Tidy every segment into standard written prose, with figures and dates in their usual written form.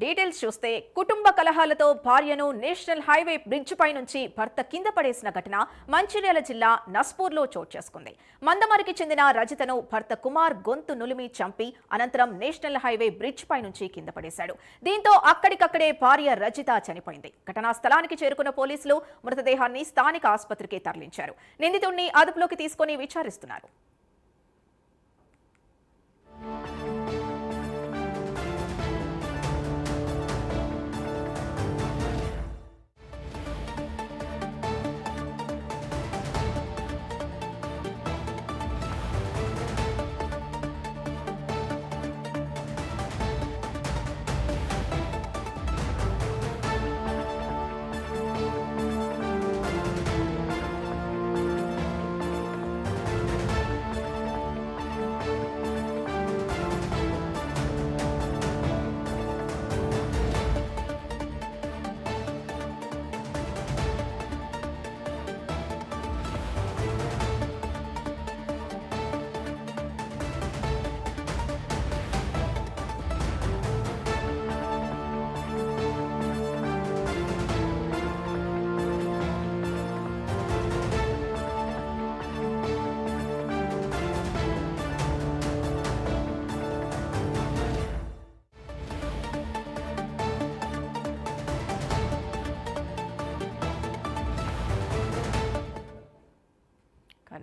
Details చూస్తే కుటుంబ కలహాలతో భార్యను నేషనల్ హైవే బ్రిడ్జ్ పై నుంచి భర్త కింద పడేసిన ఘటన మంచిర్యాల జిల్లా నస్పూర్లో చోటు చేసుకుంది. మందమరికి చెందిన రజితను భర్త కుమార్ గొంతు నులిమి చంపి అనంతరం నేషనల్ హైవే బ్రిడ్జ్ పై నుంచి కింద పడేశాడు. దీంతో అక్కడికక్కడే భార్య రజిత చనిపోయింది. ఘటనా స్థలానికి చేరుకున్న పోలీసులు మృతదేహాన్ని స్థానిక ఆసుపత్రికి తరలించారు. నిందితుడిని అదుపులోకి తీసుకుని విచారిస్తున్నారు.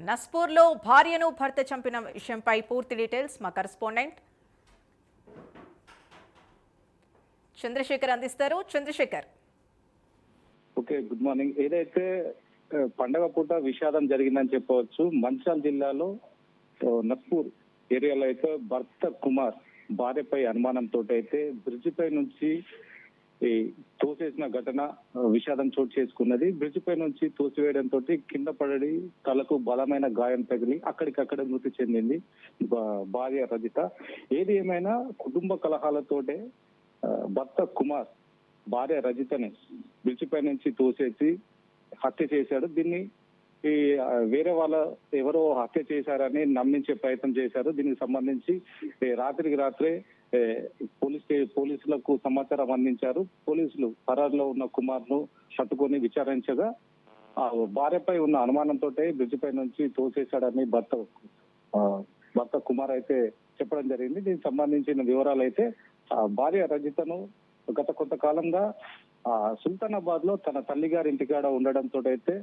నస్పూర్లో భార్యను భర్త చంపిన విషయంపై పూర్తి డీటెయిల్స్ మా కరెస్పాండెంట్ చంద్రశేఖర్ అందిస్తారు. చంద్రశేఖర్. Okay, good morning. ఏదైతే పండగ పూట విషాదం జరిగిందని చెప్పవచ్చు. మంచిర్యాల జిల్లాలో నస్పూర్ ఏరియాలో అయితే భర్త కుమార్ భార్యపై అనుమానంతో అయితే బ్రిడ్జ్ పై నుంచి తోసేసిన ఘటన విషాదం చోటు చేసుకున్నది. బ్రిడ్జ్ పై నుంచి తోసివేయడంతో కింద పడి తలకు బలమైన గాయం తగిలి అక్కడికక్కడ మృతి చెందింది భార్య రజిత. ఏది ఏమైనా కుటుంబ కలహాలతోటే భర్త కుమార్ భార్య రజితని బ్రిడ్జ్ పై నుంచి తోసేసి హత్య చేశాడు. దీన్ని వేరే వాళ్ళ ఎవరో హత్య చేశారని నమ్మించే ప్రయత్నం చేశారు. దీనికి సంబంధించి రాత్రికి రాత్రే పోలీసులకు సమాచారం అందించారు. పోలీసులు పరారులో ఉన్న కుమార్ ను పట్టుకొని విచారించగా భార్యపై ఉన్న అనుమానంతో బ్రిడ్జ్ పై నుంచి తోసేశాడని భర్త కుమార్ అయితే చెప్పడం జరిగింది. దీనికి సంబంధించిన వివరాలు అయితే భార్య రజితను గత కొంతకాలంగా సుల్తానాబాద్ లో తన తల్లిగారి ఇంటికాడ ఉండడంతో అయితే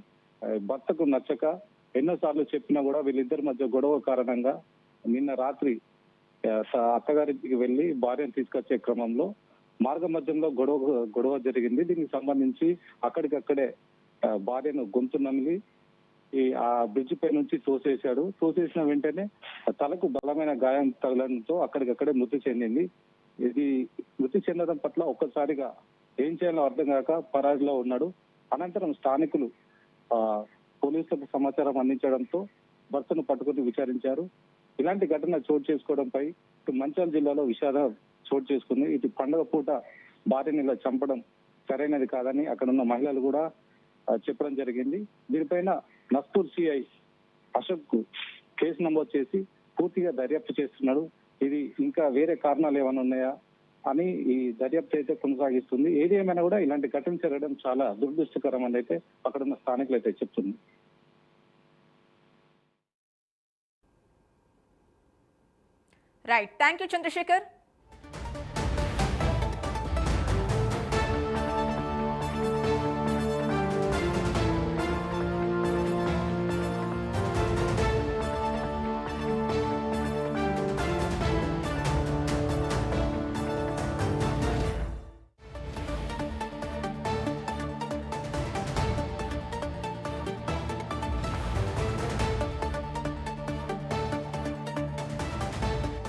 భర్తకు నచ్చక ఎన్నోసార్లు చెప్పినా కూడా వీళ్ళిద్దరి మధ్య గొడవ కారణంగా నిన్న రాత్రి అత్తగారింటికి వెళ్లి భార్యను తీసుకొచ్చే క్రమంలో మార్గ మధ్యంలో గొడవ జరిగింది. దీనికి సంబంధించి అక్కడికక్కడే భార్యను గొంతు నమిలి ఆ బ్రిడ్జ్ పై నుంచి తోసేశాడు. తోసేసిన వెంటనే తలకు బలమైన గాయం తగలడంతో అక్కడికక్కడే మృతి చెందింది. ఇది మృతి చెందడం పట్ల ఒక్కసారిగా ఏం చేయాలో అర్థం కాక పరారిలో ఉన్నాడు. అనంతరం స్థానికులు పోలీసులకు సమాచారం అందించడంతో భర్తను పట్టుకుని విచారించారు. ఇలాంటి ఘటన చోటు చేసుకోవడంపై ఇటు మంచిర్యాల జిల్లాలో విషాదం చోటు చేసుకుంది. ఇటు పండుగ పూట భార్యని ఇలా చంపడం సరైనది కాదని అక్కడ ఉన్న మహిళలు కూడా చెప్పడం జరిగింది. దీనిపైన నస్పూర్ సిఐ అశోక్ కు కేసు నమోదు చేసి పూర్తిగా దర్యాప్తు చేస్తున్నాడు. ఇది ఇంకా వేరే కారణాలు ఏమైనా ఉన్నాయా అని ఈ దర్యాప్తు అయితే కొనసాగిస్తుంది. ఏది ఏమైనా కూడా ఇలాంటి ఘటన జరగడం చాలా దురదృష్టకరం అని అయితే అక్కడ ఉన్న స్థానికులు అయితే చెప్తుంది. Right, thank you Chandrasekhar.